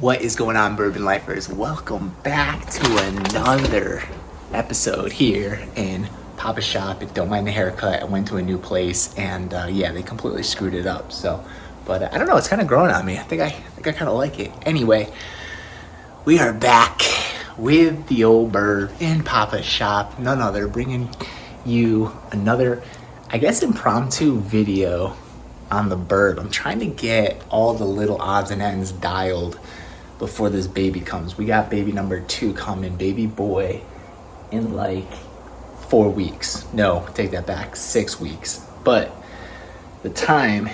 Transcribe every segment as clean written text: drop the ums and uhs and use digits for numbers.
What is going on, Burban Lifers? Welcome back to another episode here in Papa's shop. Don't mind the haircut. I went to a new place, and yeah, they completely screwed it up. But I don't know. It's kind of growing on me. I think I kind of like it. Anyway, we are back with the old Burb in Papa's shop. None other, bringing you another, I guess, impromptu video on the Burb. I'm trying to get all the little odds and ends dialed before this baby comes. We got baby number 2 coming, baby boy, in like 4 weeks. No, take that back, 6 weeks. But the time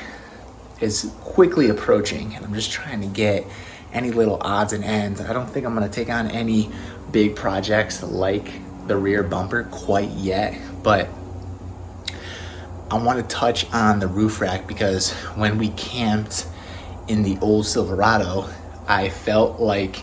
is quickly approaching, and I'm just trying to get any little odds and ends. I don't think I'm gonna take on any big projects like the rear bumper quite yet, but I want to touch on the roof rack because when we camped in the old Silverado, I felt like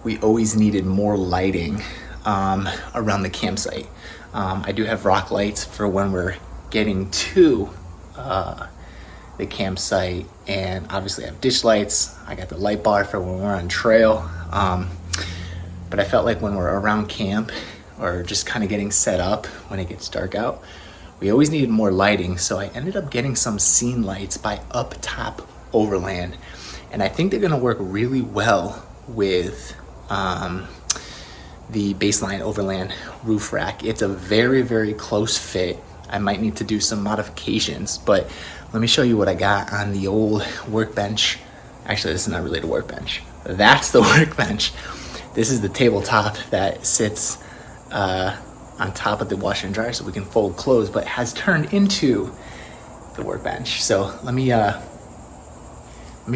we always needed more lighting around the campsite. I do have rock lights for when we're getting to the campsite, and obviously I have ditch lights. I got the light bar for when we're on trail. But I felt like when we're around camp or just kind of getting set up when it gets dark out, we always needed more lighting. So I ended up getting some scene lights by UpTop Overland. And I think they're gonna work really well with the baseline Overland roof rack. It's a very, very close fit. I might need to do some modifications, but let me show you what I got on the old workbench. Actually, this is not really the workbench. That's the workbench. This is the tabletop that sits on top of the washer and dryer so we can fold clothes, but has turned into the workbench. So let me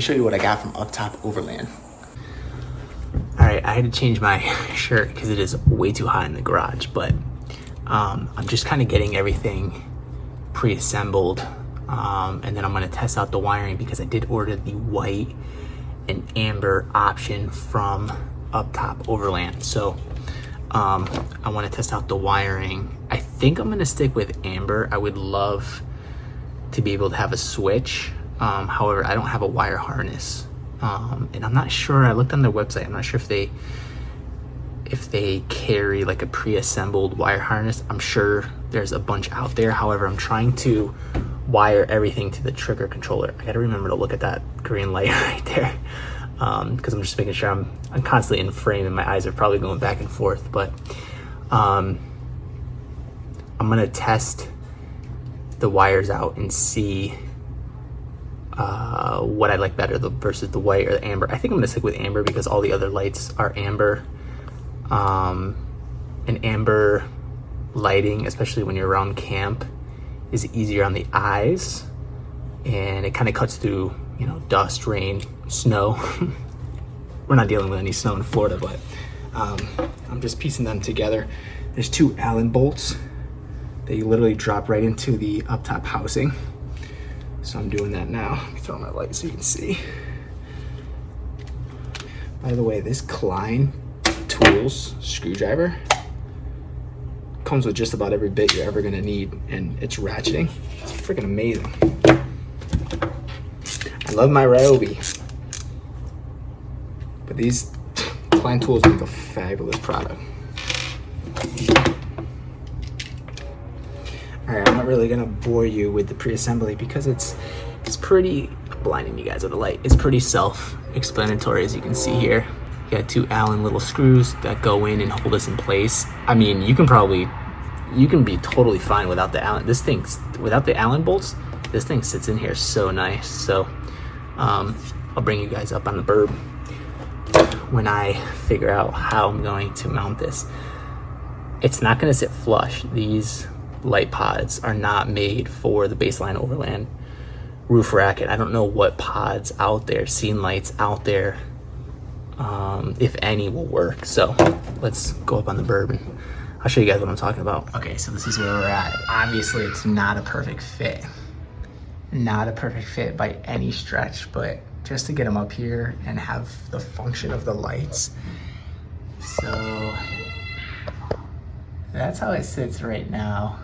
show you what I got from UpTop Overland. All right, I had to change my shirt because it is way too hot in the garage, but I'm just kind of getting everything pre-assembled, and then I'm gonna test out the wiring because I did order the white and amber option from UpTop Overland. So I want to test out the wiring. I think I'm gonna stick with amber. I would love to be able to have a switch. However, I don't have a wire harness, and I'm not sure. I looked on their website. I'm not sure if they carry like a pre-assembled wire harness. I'm sure there's a bunch out there. However, I'm trying to wire everything to the trigger controller. I gotta remember to look at that green light right there, because I'm just making sure I'm constantly in frame and my eyes are probably going back and forth. But I'm gonna test the wires out and see what I like better, versus the white or the amber. I think I'm gonna stick with amber because all the other lights are amber. And amber lighting, especially when you're around camp, is easier on the eyes, and it kind of cuts through, dust, rain, snow. We're not dealing with any snow in Florida, but I'm just piecing them together. There's 2 Allen bolts that you literally drop right into the UpTop housing. So I'm doing that now. Let me throw my light so you can see. By the way, this Klein Tools screwdriver comes with just about every bit you're ever gonna need, and it's ratcheting. It's freaking amazing. I love my Ryobi, but these Klein Tools make a fabulous product. All right, I'm not really gonna bore you with the pre-assembly because it's pretty, blinding you guys with the light. It's pretty self-explanatory, as you can see here. You got 2 Allen little screws that go in and hold us in place. I mean, you can be totally fine without the Allen. Without the Allen bolts, this thing sits in here so nice. So I'll bring you guys up on the Burb when I figure out how I'm going to mount this. It's not gonna sit flush. These light pods are not made for the baseline Overland roof rack, and I don't know what pods out there, scene lights out there, if any, will work. So let's go up on the Burb and I'll show you guys what I'm talking about. Okay, so this is where we're at. Obviously, it's not a perfect fit. Not a perfect fit by any stretch, but just to get them up here and have the function of the lights. So that's how it sits right now.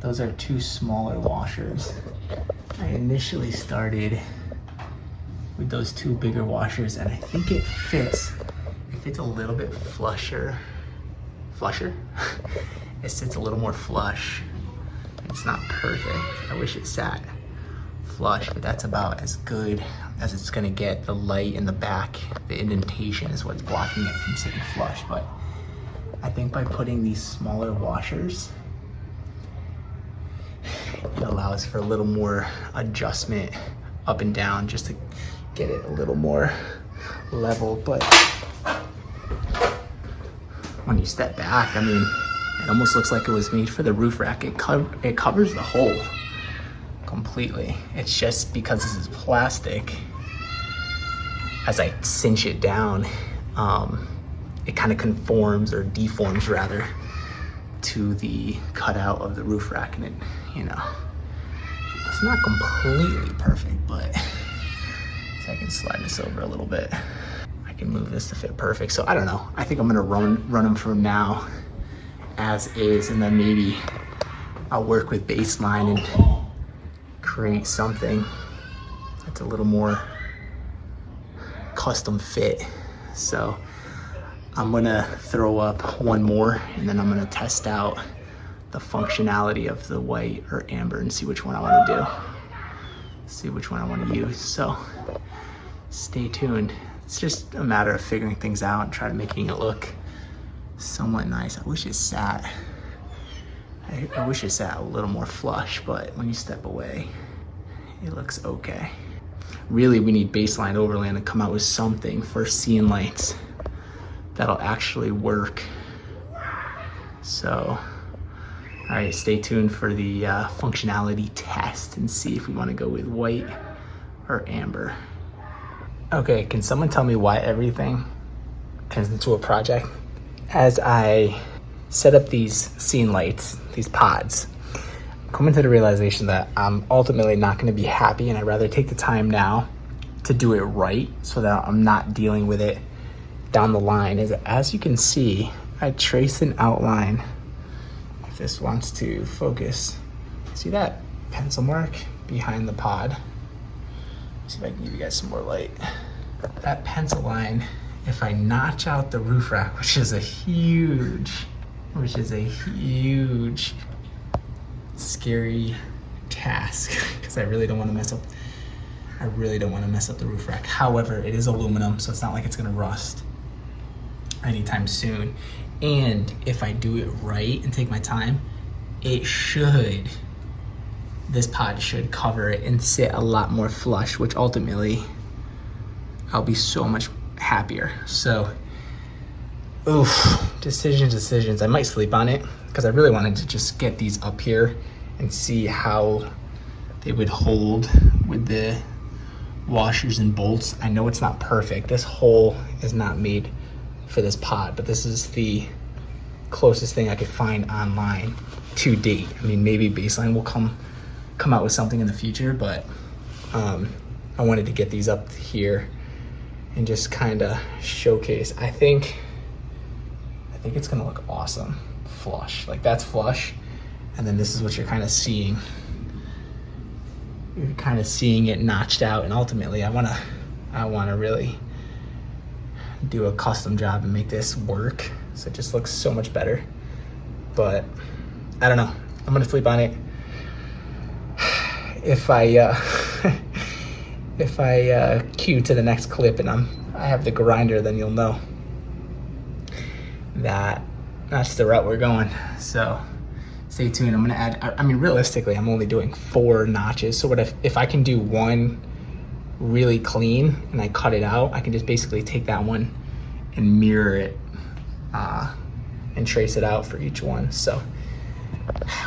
Those are 2 smaller washers. I initially started with those two bigger washers, and I think it fits a little bit flusher. It sits a little more flush. It's not perfect. I wish it sat flush, but that's about as good as it's gonna get. The light in the back, the indentation is what's blocking it from sitting flush. But I think by putting these smaller washers, it allows for a little more adjustment up and down just to get it a little more level. But when you step back, I mean, it almost looks like it was made for the roof rack. It covers the hole completely. It's just because this is plastic, as I cinch it down, it kind of conforms or deforms rather to the cutout of the roof rack, and it, you know, it's not completely perfect, but so I can slide this over a little bit. I can move this to fit perfect. So I don't know. I think I'm gonna run them from now as is, and then maybe I'll work with baseline and create something that's a little more custom fit. So I'm gonna throw up one more, and then I'm gonna test out the functionality of the white or amber and see which one I wanna do. See which one I wanna use. So stay tuned. It's just a matter of figuring things out and trying to making it look somewhat nice. I wish it sat, I wish it sat a little more flush, but when you step away, it looks okay. Really, we need baseline Overland to come out with something for scene lights that'll actually work. So, all right, stay tuned for the functionality test and see if we want to go with white or amber. Okay, can someone tell me why everything turns into a project? As I set up these scene lights, these pods, I'm coming to the realization that I'm ultimately not going to be happy, and I'd rather take the time now to do it right so that I'm not dealing with it down the line. As you can see, I traced an outline. If this wants to focus, see that pencil mark behind the pod? See if I can give you guys some more light. That pencil line, if I notch out the roof rack, which is a huge scary task, because I really don't want to mess up the roof rack. However, it is aluminum, so it's not like it's gonna rust anytime soon. And if I do it right and take my time, this pod should cover it and sit a lot more flush, which ultimately I'll be so much happier. So, decisions. I might sleep on it because I really wanted to just get these up here and see how they would hold with the washers and bolts. I know it's not perfect. This hole is not made for this pod, but this is the closest thing I could find online to date. I mean, maybe baseline will come out with something in the future, but I wanted to get these up here and just kind of showcase. I think it's gonna look awesome flush. Like, that's flush, and then this is what you're kind of seeing. You're kind of seeing it notched out, and ultimately I wanna really do a custom job and make this work so it just looks so much better. But I don't know, I'm gonna sleep on it. If I cue to the next clip and I have the grinder, then you'll know that that's the route we're going. So stay tuned. I'm gonna add, I mean, realistically, I'm only doing 4 notches. So what if I can do one really clean and I cut it out, I can just basically take that one and mirror it and trace it out for each one. So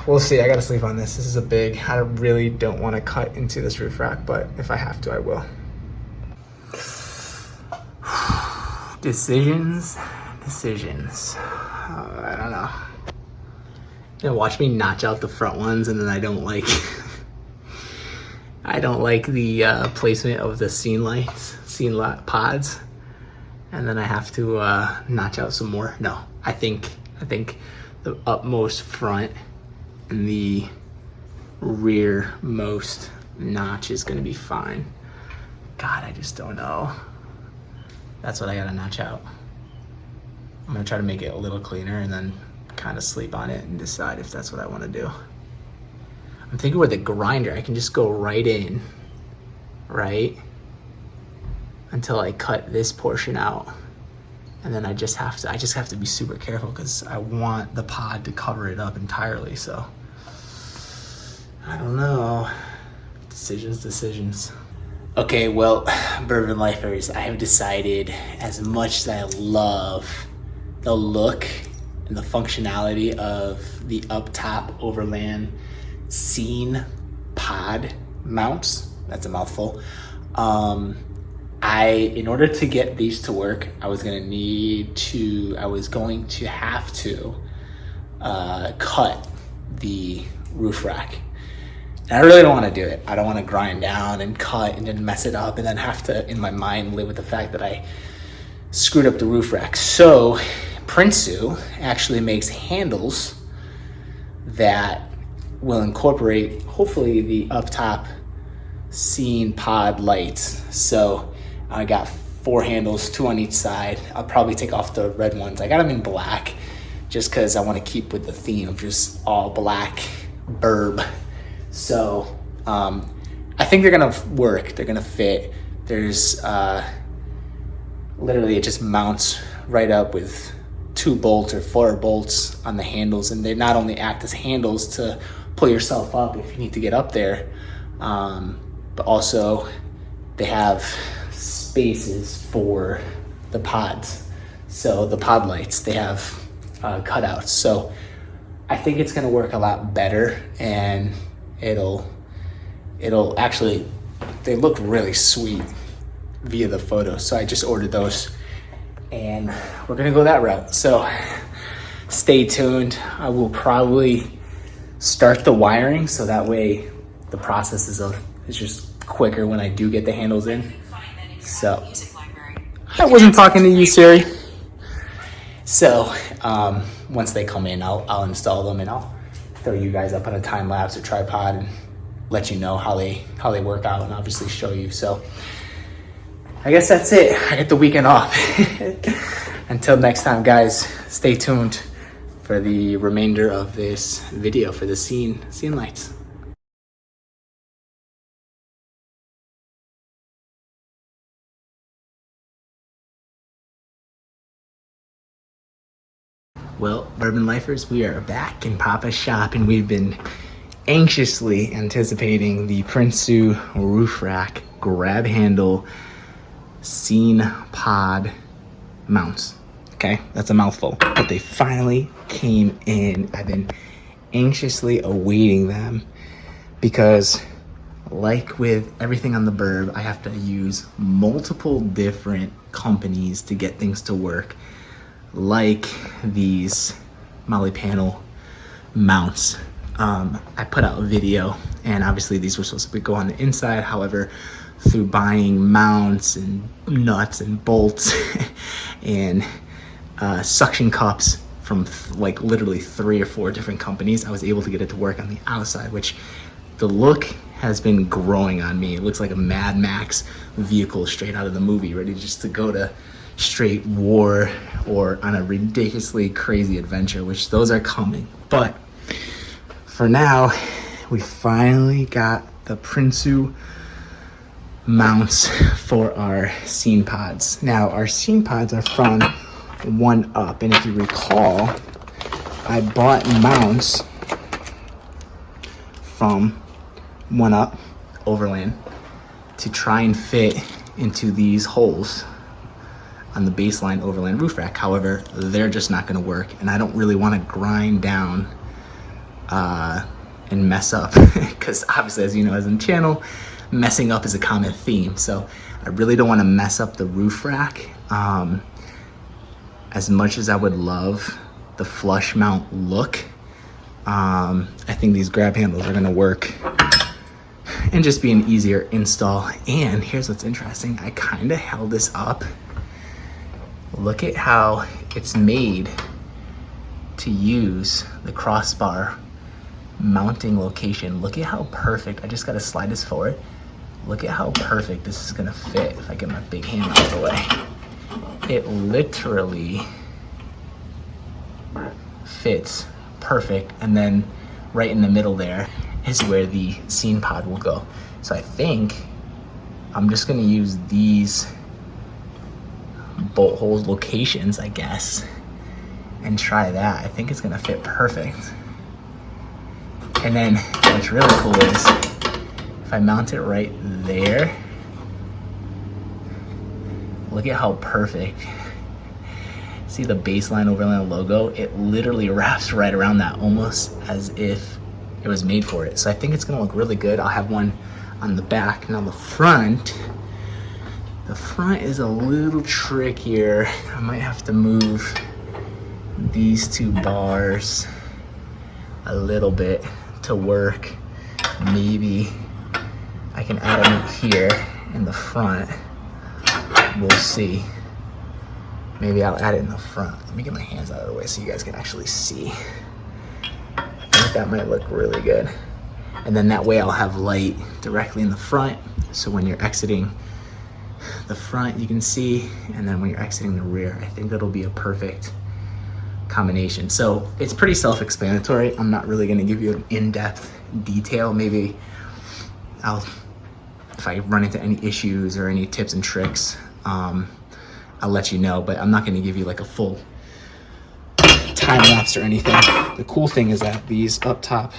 we'll see. I gotta sleep on this. This is I really don't want to cut into this roof rack, but if I have to, I will. Decisions. I don't know. You know, watch me notch out the front ones, and then I don't like the placement of the scene pods, and then I have to notch out some more. No, I think the upmost front and the rearmost notch is going to be fine. God, I just don't know. That's what I gotta notch out. I'm gonna try to make it a little cleaner and then kind of sleep on it and decide if that's what I wanna do. I'm thinking with a grinder, I can just go right in, right? Until I cut this portion out. And then I just have to be super careful because I want the pod to cover it up entirely, so. I don't know. Decisions. Okay, well, Burban Lifers, I have decided, as much as I love the look and the functionality of the UpTop Overland Scene Pod mounts, that's a mouthful, in order to get these to work, I was going to have to cut the roof rack. And I really don't want to do it. I don't want to grind down and cut and then mess it up and then have to, in my mind, live with the fact that I screwed up the roof rack. So Prinsu actually makes handles that will incorporate, hopefully, the UpTop Scene Pod lights. So I got 4 handles, 2 on each side. I'll probably take off the red ones. I got them in black just because I want to keep with the theme of just all black burb. So I think they're gonna work. They're gonna fit. There's literally, it just mounts right up with 2 bolts or 4 bolts on the handles, and they not only act as handles to pull yourself up if you need to get up there, but also they have spaces for the pods. So the pod lights, they have cutouts. So I think it's gonna work a lot better, and it'll actually, they look really sweet via the photo. So I just ordered those and we're gonna go that route. So stay tuned. I will probably start the wiring so that way the process is just quicker when I do get the handles in. So I wasn't talking to you, Siri. So once they come in, I'll install them and I'll throw you guys up on a time lapse or tripod and let you know how they work out and obviously show you. So I guess that's it. I get the weekend off. Until next time, guys, stay tuned for the remainder of this video for the scene lights. Well, Burban Lifers, we are back in Papa's shop, and we've been anxiously anticipating the Prinsu roof rack grab handle scene pod mounts. Okay, that's a mouthful, but they finally came in. I've been anxiously awaiting them because, like with everything on the Burb, I have to use multiple different companies to get things to work, like these Molly panel mounts. I put out a video, and obviously these were supposed to go on the inside. However, through buying mounts and nuts and bolts and suction cups from like literally 3 or 4 different companies, I was able to get it to work on the outside, which the look has been growing on me. It looks like a Mad Max vehicle straight out of the movie, ready just to go to straight war or on a ridiculously crazy adventure, which those are coming. But for now, we finally got the Prinsu mounts for our scene pods. Now, our scene pods are from UpTop, and if you recall, I bought mounts from UpTop Overland to try and fit into these holes on the baseline Overland roof rack. However, they're just not gonna work, and I don't really wanna grind down and mess up, because obviously, as you know, as in the channel, messing up is a common theme. So I really don't wanna mess up the roof rack. As much as I would love the flush mount look, I think these grab handles are gonna work and just be an easier install. And here's what's interesting. I kinda held this up. Look at how it's made to use the crossbar mounting location. Look at how perfect. I just gotta slide this forward. Look at how perfect this is gonna fit if I get my big hand out of the way. It literally fits perfect, and then right in the middle there is where the scene pod will go. So I think I'm just gonna use these bolt holes locations, I guess, and try that. I think it's gonna fit perfect. And then what's really cool is if I mount it right there, look at how perfect. See the baseline Overland logo? It literally wraps right around that, almost as if it was made for it. So I think it's gonna look really good. I'll have one on the back. Now the front is a little trickier. I might have to move these two bars a little bit to work. Maybe I can add them here in the front. We'll see. Maybe I'll add it in the front. Let me get my hands out of the way so you guys can actually see. I think that might look really good. And then that way I'll have light directly in the front. So when you're exiting the front, you can see, and then when you're exiting the rear, I think that'll be a perfect combination. So it's pretty self-explanatory. I'm not really gonna give you an in-depth detail. Maybe if I run into any issues or any tips and tricks, I'll let you know, but I'm not gonna give you like a full time lapse or anything. The cool thing is that these UpTop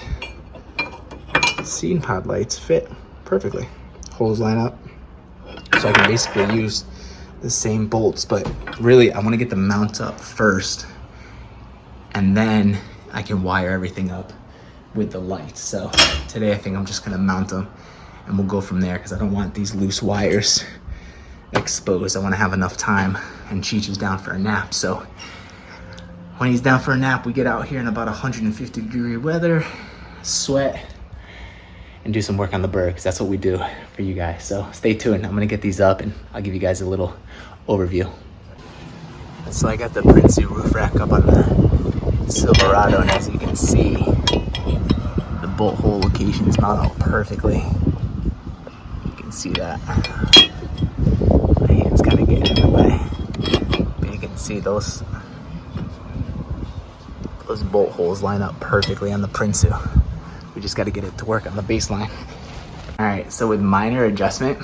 Scene Pod lights fit perfectly. Holes line up. So I can basically use the same bolts, but really I wanna get the mount up first, and then I can wire everything up with the lights. So today I think I'm just gonna mount them and we'll go from there, because I don't want these loose wires exposed. I wanna have enough time, and Cheech is down for a nap. So when he's down for a nap, we get out here in about 150-degree weather, sweat, and do some work on the bird, because that's what we do for you guys. So stay tuned. I'm gonna get these up and I'll give you guys a little overview. So I got the Prinsu roof rack up on the Silverado, and as you can see, the bolt hole locations mount out perfectly. You can see that. My hand's kind of getting in the way, but you can see those bolt holes line up perfectly on the Prinsu. We just got to get it to work on the baseline. All right, so with minor adjustment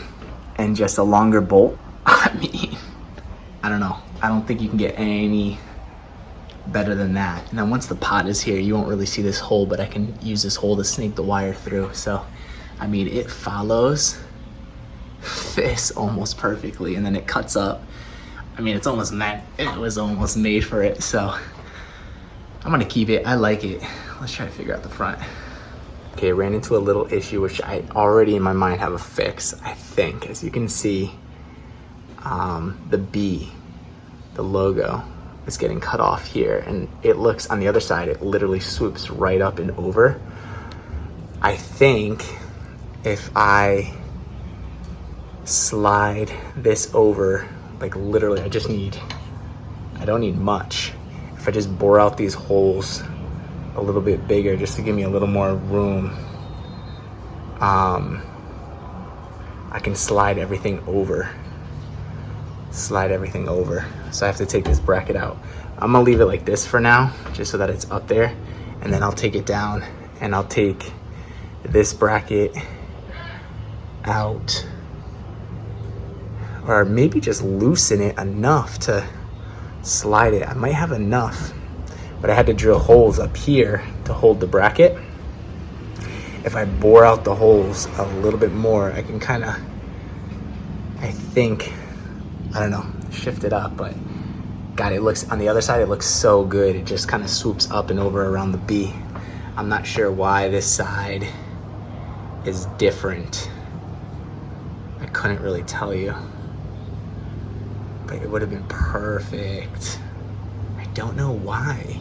and just a longer bolt, I mean, I don't know. I don't think you can get any better than that. And then once the pot is here, you won't really see this hole, but I can use this hole to snake the wire through. So, I mean, it follows this almost perfectly, and then it cuts up. I mean, it's almost meant, it was almost made for it. So I'm gonna keep it. I like it. Let's try to figure out the front. Okay, ran into a little issue, which I already in my mind have a fix, I think. As you can see, the B, the logo, is getting cut off here, and it looks on the other side, it literally swoops right up and over. I think if I slide this over, like literally, I don't need much. If I just bore out these holes a little bit bigger, just to give me a little more room, I can slide everything over. So I have to take this bracket out. I'm gonna leave it like this for now, just so that it's up there, and then I'll take it down and I'll take this bracket out, or maybe just loosen it enough to slide it. I might have enough, but I had to drill holes up here to hold the bracket. If I bore out the holes a little bit more, I can kind of, I think, I don't know, shift it up. But God, it looks, on the other side, it looks so good. It just kind of swoops up and over around the B. I'm not sure why this side is different. I couldn't really tell you, but it would have been perfect. I don't know why.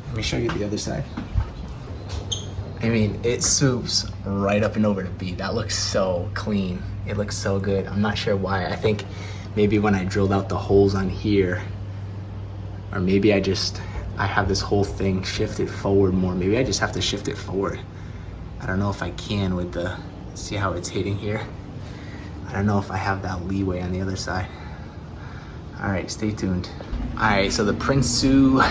Let me show you the other side. I mean, it swoops right up and over the B. That looks so clean. It looks so good. I'm not sure why. I think maybe when I drilled out the holes on here, or maybe I have this whole thing shifted forward more. Maybe I just have to shift it forward. I don't know if I can with the See how it's hitting here? I don't know if I have that leeway on the other side. All right, stay tuned. All right, so the Prinsu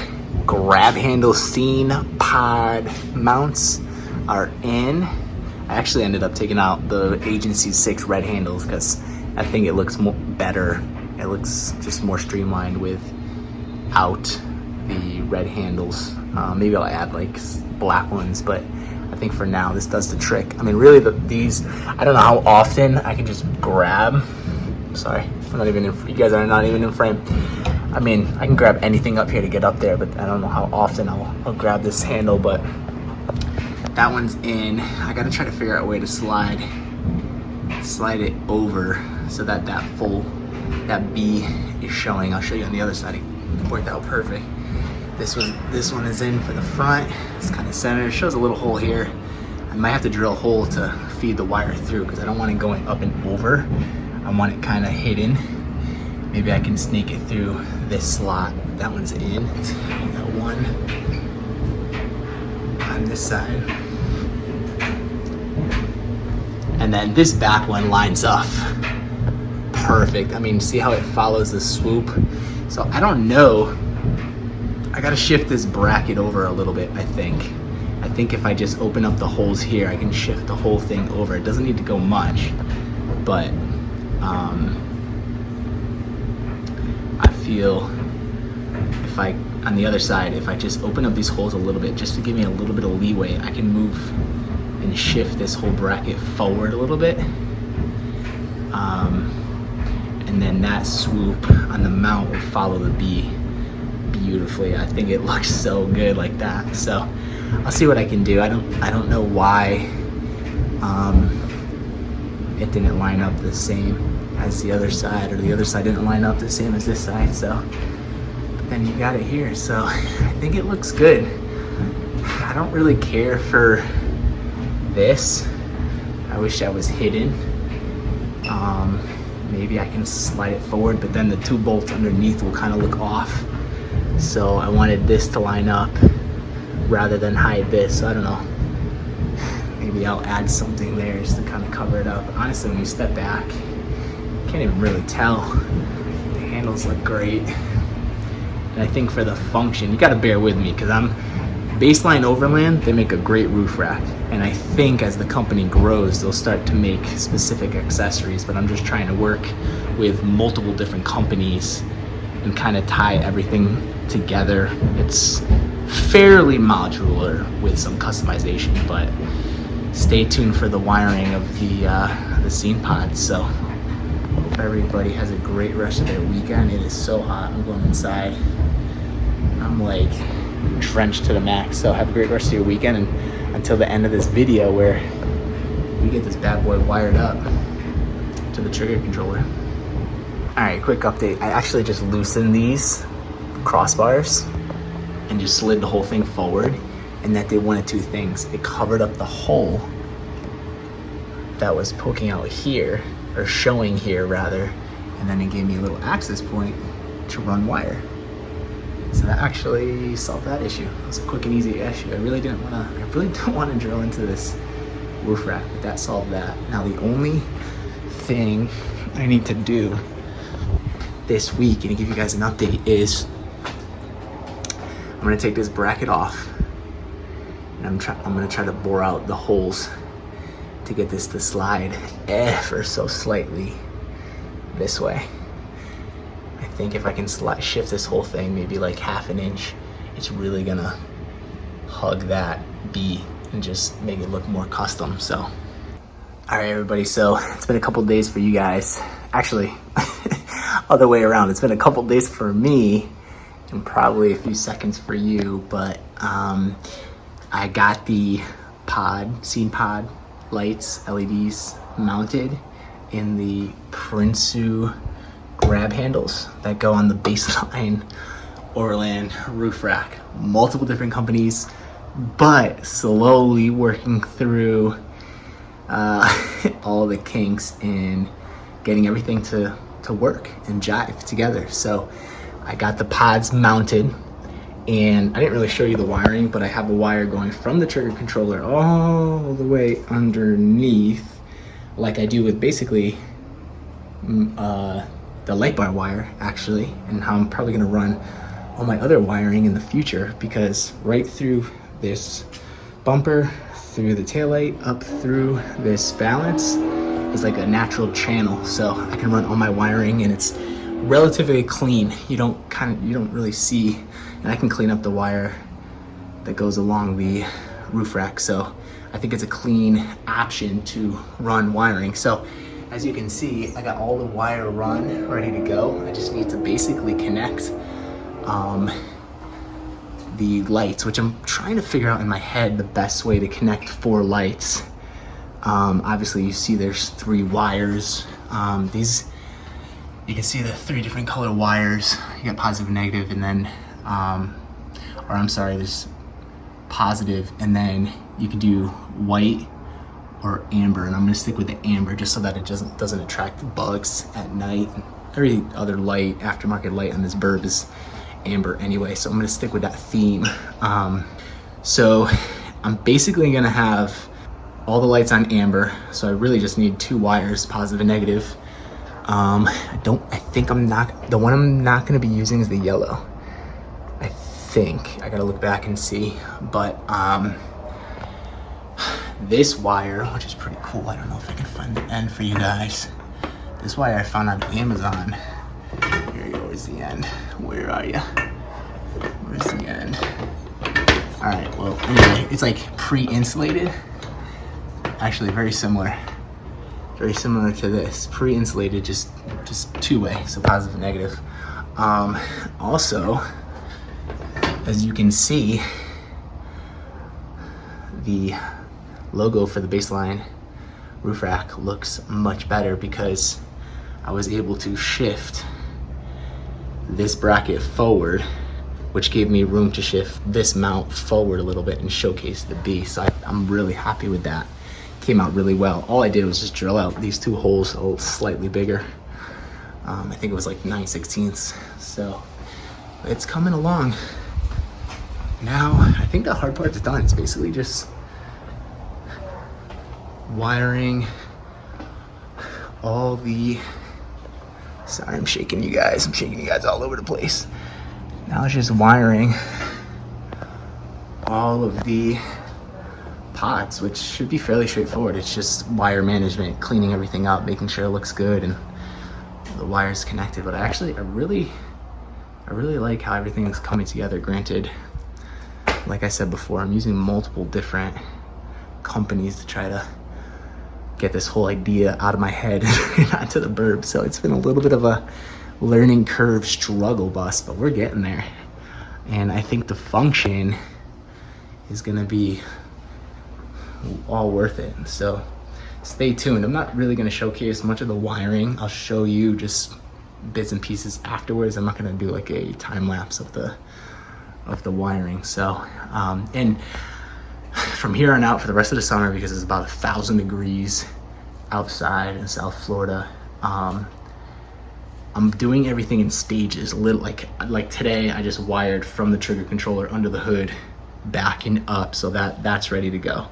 grab handle scene pod mounts are in. I actually ended up taking out the Agency 6 red handles because I think it looks better. It looks just more streamlined without the red handles. Maybe I'll add like black ones, but I think for now this does the trick. I mean, really these, I don't know how often I can just grab. Sorry, I'm not even in, you guys are not even in frame. I mean, I can grab anything up here to get up there, but I don't know how often I'll grab this handle, but that one's in. I gotta try to figure out a way to slide it over so that that B is showing. I'll show you on the other side. It worked out perfect. This one is in for the front. It's kind of centered. It shows a little hole here. I might have to drill a hole to feed the wire through because I don't want it going up and over. I want it kind of hidden. Maybe I can sneak it through this slot. That one's in. Got one on this side. And then this back one lines up perfect. I mean, see how it follows the swoop? So I don't know. I gotta shift this bracket over a little bit, I think. I think if I just open up the holes here, I can shift the whole thing over. It doesn't need to go much, but I feel if I, on the other side, if I just open up these holes a little bit, just to give me a little bit of leeway, I can move and shift this whole bracket forward a little bit. And then that swoop on the mount will follow the B beautifully. I think it looks so good like that. So I'll see what I can do. I don't know why it didn't line up the same as the other side, or the other side didn't line up the same as this side. So, but then you got it here. So I think it looks good. I don't really care for this. I wish that was hidden. Maybe I can slide it forward, but then the two bolts underneath will kind of look off. So I wanted this to line up rather than hide this. So I don't know. Maybe I'll add something there just to kind of cover it up. Honestly, when you step back, you can't even really tell. The handles look great. And I think for the function, you gotta bear with me because I'm Baseline Overland, they make a great roof rack. And I think as the company grows, they'll start to make specific accessories, but I'm just trying to work with multiple different companies and kind of tie everything together. It's fairly modular with some customization, but stay tuned for the wiring of the scene pods. So hope everybody has a great rest of their weekend. It is so hot. I'm going inside. I'm like drenched to the max. So have a great rest of your weekend, and until the end of this video where we get this bad boy wired up to the trigger controller. All right, quick update. I actually just loosened these crossbars and just slid the whole thing forward, and that did one of two things. It covered up the hole that was poking out here, or showing here rather, and then it gave me a little access point to run wire. So that actually solved that issue. It was a quick and easy issue. I really don't want to drill into this roof rack, but that solved that. Now the only thing I need to do this week, and to give you guys an update, is I'm gonna take this bracket off, and I'm gonna try to bore out the holes to get this to slide ever so slightly this way. I think if I can shift this whole thing maybe like half an inch, it's really gonna hug that B and just make it look more custom. So, all right, everybody. So it's been a couple days for you guys. Actually, other way around. It's been a couple days for me and probably a few seconds for you. But I got the scene pod lights, LEDs mounted in the Prinsu grab handles that go on the Baseline Overland roof rack. Multiple different companies, but slowly working through all the kinks and getting everything to work and jive together. So I got the pods mounted, and I didn't really show you the wiring, but I have a wire going from the trigger controller all the way underneath like I do with basically the light bar wire actually, and how I'm probably gonna run all my other wiring in the future, because right through this bumper, through the taillight, up through this balance is like a natural channel, so I can run all my wiring and it's relatively clean. You don't really see, and I can clean up the wire that goes along the roof rack, so I think it's a clean option to run wiring. So as you can see, I got all the wire run ready to go. I just need to basically connect the lights, which I'm trying to figure out in my head the best way to connect 4 lights. Obviously you see there's 3 wires. These, you can see the 3 different color wires. You got positive and negative, and then, or I'm sorry, there's positive, and then you can do white or amber, and I'm gonna stick with the amber just so that it doesn't attract bugs at night. Every other light, aftermarket light on this Burb is amber anyway, so I'm gonna stick with that theme. So I'm basically gonna have all the lights on amber, so I really just need 2 wires, positive and negative. The one I'm not gonna be using is the yellow. I think, I gotta look back and see, but this wire, which is pretty cool, I don't know if I can find the end for you guys. This wire I found on Amazon. Here you go, where's the end? Where are you? Where's the end? All right, well, anyway, it's like pre-insulated. Actually, very similar to this. Pre-insulated, just 2-way, so positive and negative. Also, as you can see, the logo for the baseline roof rack looks much better because I was able to shift this bracket forward, which gave me room to shift this mount forward a little bit and showcase the B. So I'm really happy with that. Came out really well. All I did was just drill out these 2 holes a little slightly bigger. I think it was like 9/16. So it's coming along. Now, I think the hard part's done. It's basically just wiring all the, sorry, I'm shaking you guys all over the place. Now it's just wiring all of the pods, which should be fairly straightforward. It's just wire management, cleaning everything up, making sure it looks good and the wires connected. But I really like how everything's coming together. Granted, like I said before, I'm using multiple different companies to try to get this whole idea out of my head and onto the Burb. So it's been a little bit of a learning curve struggle bus, but we're getting there. And I think the function is gonna be all worth it. So stay tuned. I'm not really gonna showcase much of the wiring. I'll show you just bits and pieces afterwards. I'm not gonna do like a time lapse of the wiring. So, and from here on out for the rest of the summer, because it's about 1,000 degrees outside in South Florida, I'm doing everything in stages. Like today, I just wired from the trigger controller under the hood back and up, so that's ready to go.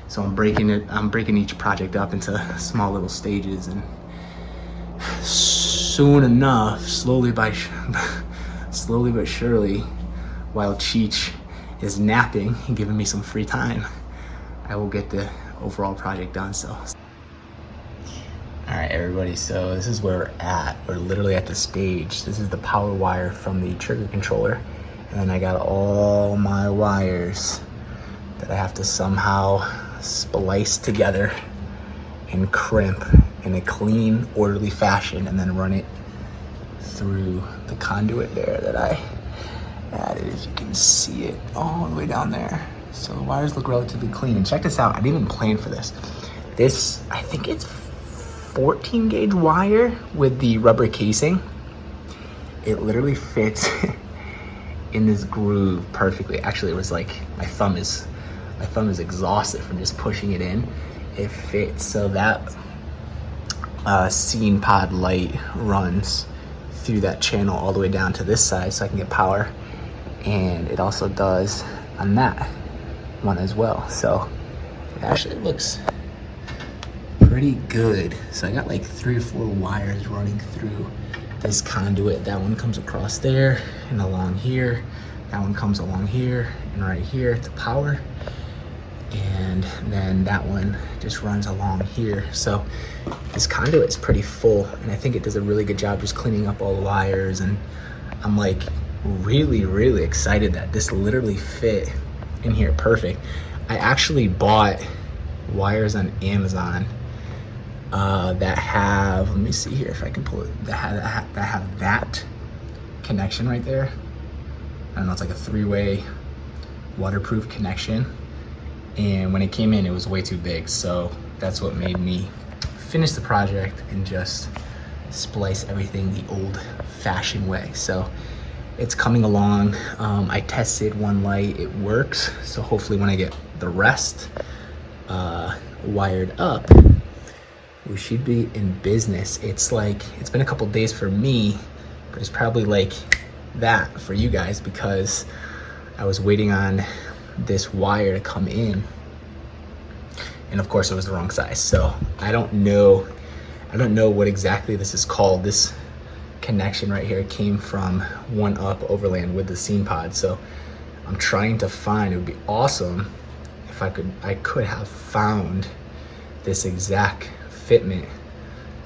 So I'm breaking each project up into small little stages, and soon enough, slowly but surely, while Cheech is napping and giving me some free time, I will get the overall project done. So, all right, everybody, so this is where we're at. We're literally at the stage. This is the power wire from the trigger controller, and then I got all my wires that I have to somehow splice together and crimp in a clean, orderly fashion, and then run it through the conduit there that I added, if you can see it, all the way down there. So the wires look relatively clean. And check this out, I didn't even plan for this. This, I think it's 14 gauge wire with the rubber casing. It literally fits in this groove perfectly. Actually, it was like, my thumb is exhausted from just pushing it in. It fits, so that scene pod light runs through that channel all the way down to this side, so I can get power. And it also does on that one as well. So it actually looks pretty good. So I got like 3 or 4 wires running through this conduit. That one comes across there and along here. That one comes along here and right here to power. And then that one just runs along here. So this conduit is pretty full, and I think it does a really good job just cleaning up all the wires. And I'm like really excited that this literally fit in here perfect. I actually bought wires on Amazon that have, let me see here if I can pull it, that have that connection right there. I don't know, it's like a 3-way waterproof connection. And when it came in, it was way too big. So that's what made me finish the project and just splice everything the old fashioned way. So it's coming along. I tested one light, it works. So hopefully when I get the rest wired up, we should be in business. It's like, it's been a couple days for me, but it's probably like that for you guys because I was waiting on this wire to come in, and of course it was the wrong size. So I don't know what exactly this is called. This connection right here came from Overland with the Scene Pods. So I'm trying to find, it would be awesome if I could have found this exact fitment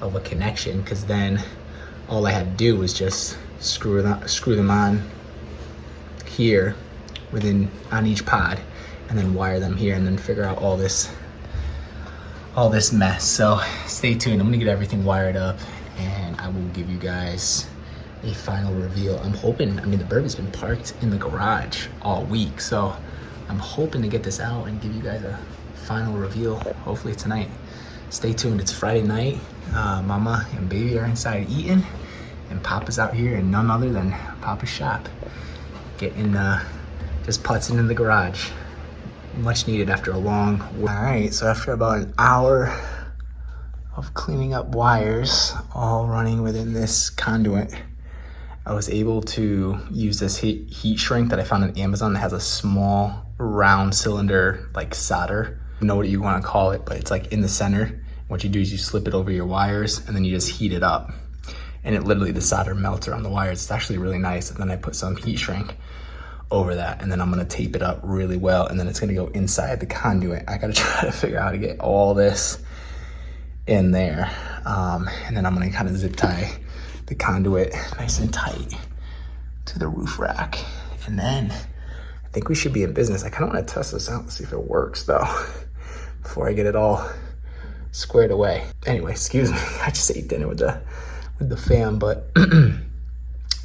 of a connection, because then all I had to do was just screw them on here on each pod, and then wire them here, and then figure out all this mess. So stay tuned. I'm gonna get everything wired up, and I will give you guys a final reveal. I'm hoping, I mean, the Burb has been parked in the garage all week, so I'm hoping to get this out and give you guys a final reveal, hopefully tonight. Stay tuned. It's Friday night. Mama and baby are inside eating, and Papa's out here, and none other than Papa's shop, getting just putzing in the garage. Much needed after a long work. All right, so after about an hour of cleaning up wires, all running within this conduit, I was able to use this heat shrink that I found on Amazon that has a small round cylinder, like solder. I don't know what you want to call it, but it's like in the center. What you do is you slip it over your wires, and then you just heat it up. And it literally, the solder melts around the wires. It's actually really nice. And then I put some heat shrink over that, and then I'm gonna tape it up really well, and then it's gonna go inside the conduit. I gotta try to figure out how to get all this in there. And then I'm gonna kind of zip tie the conduit nice and tight to the roof rack. And then I think we should be in business. I kind of want to test this out and see if it works though, before I get it all squared away. Anyway, excuse me, I just ate dinner with the fam, but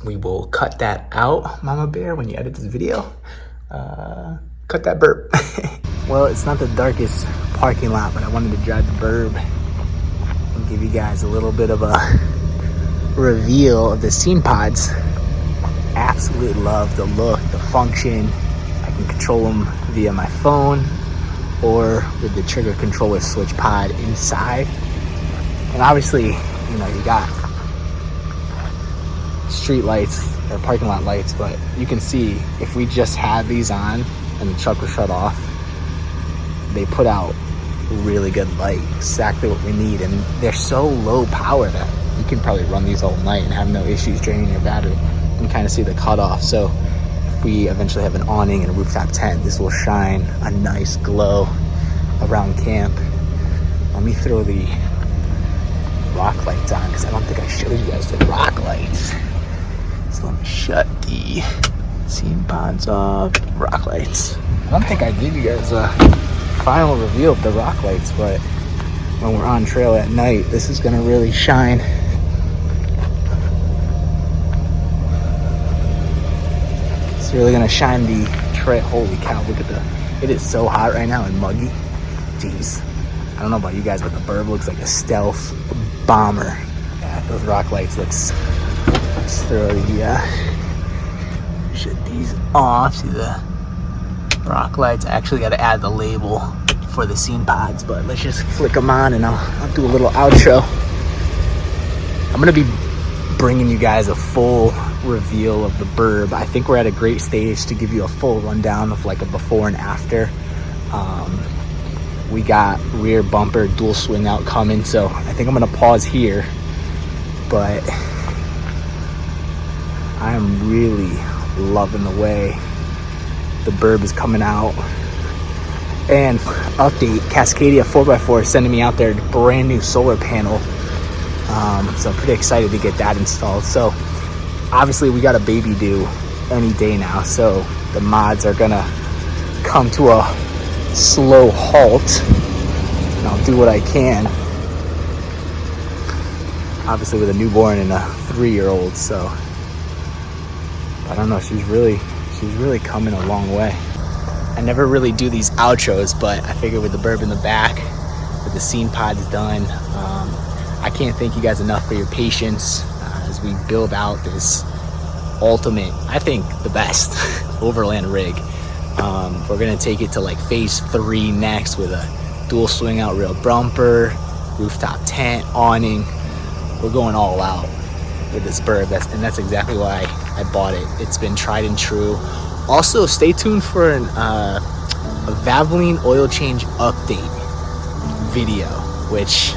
we will cut that out, Mama Bear, when you edit this video. Cut that burp. Well, it's not the darkest parking lot, but I wanted to drive the Burb and give you guys a little bit of a reveal of the Scene Pods. Absolutely love the look, the function. I can control them via my phone or with the trigger controller switch pod inside. And obviously, you know, you got street lights or parking lot lights, but you can see if we just had these on and the truck was shut off, they put out really good light, exactly what we need. And they're so low power that you can probably run these all night and have no issues draining your battery. You can kind of see the cutoff. So if we eventually have an awning and a rooftop tent, this will shine a nice glow around camp. Let me throw the rock lights on, because I don't think I showed you guys the rock lights. So let me shut the Scene Pods off. Rock lights. I don't think I gave you guys a final reveal of the rock lights, but when we're on trail at night, this is gonna really shine. It's really gonna shine the trail. Holy cow, look at it is so hot right now and muggy. Jeez. I don't know about you guys, but the Burb looks like a stealth bomber. Yeah, those rock lights looks. Let's throw the shut these off. See the rock lights. I actually got to add the label for the Scene Pods, but let's just flick them on and I'll do a little outro. I'm gonna be bringing you guys a full reveal of the Burb. I think we're at a great stage to give you a full rundown of like a before and after. we got rear bumper dual swing out coming, so I think I'm gonna pause here, but I am really loving the way the Burb is coming out. And update, Cascadia 4x4 is sending me out their brand new solar panel, so I'm pretty excited to get that installed. So obviously we got a baby due any day now, so the mods are gonna come to a slow halt, and I'll do what I can, obviously with a newborn and a 3-year-old. So I don't know, she's really coming a long way. I never really do these outros, but I figured with the Burb in the back, with the scene pods done, I can't thank you guys enough for your patience as we build out this ultimate, I think the best Overland rig. We're gonna take it to like phase 3 next with a dual swing out rear bumper, rooftop tent, awning. We're going all out with this Burb, that's exactly why I bought it. It's been tried and true. Also, stay tuned for a Valvoline oil change update video, which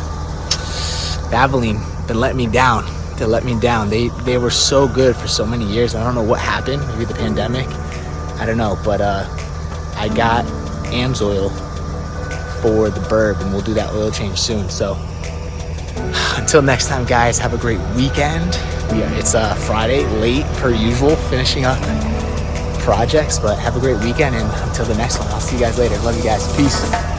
Valvoline been letting me down. They let me down. They were so good for so many years. I don't know what happened. Maybe the pandemic. I don't know. But I got AMSOIL for the Burb, and we'll do that oil change soon. So until next time, guys, have a great weekend. It's Friday, late per usual, finishing up projects, but have a great weekend, and until the next one, I'll see you guys later. Love you guys. Peace.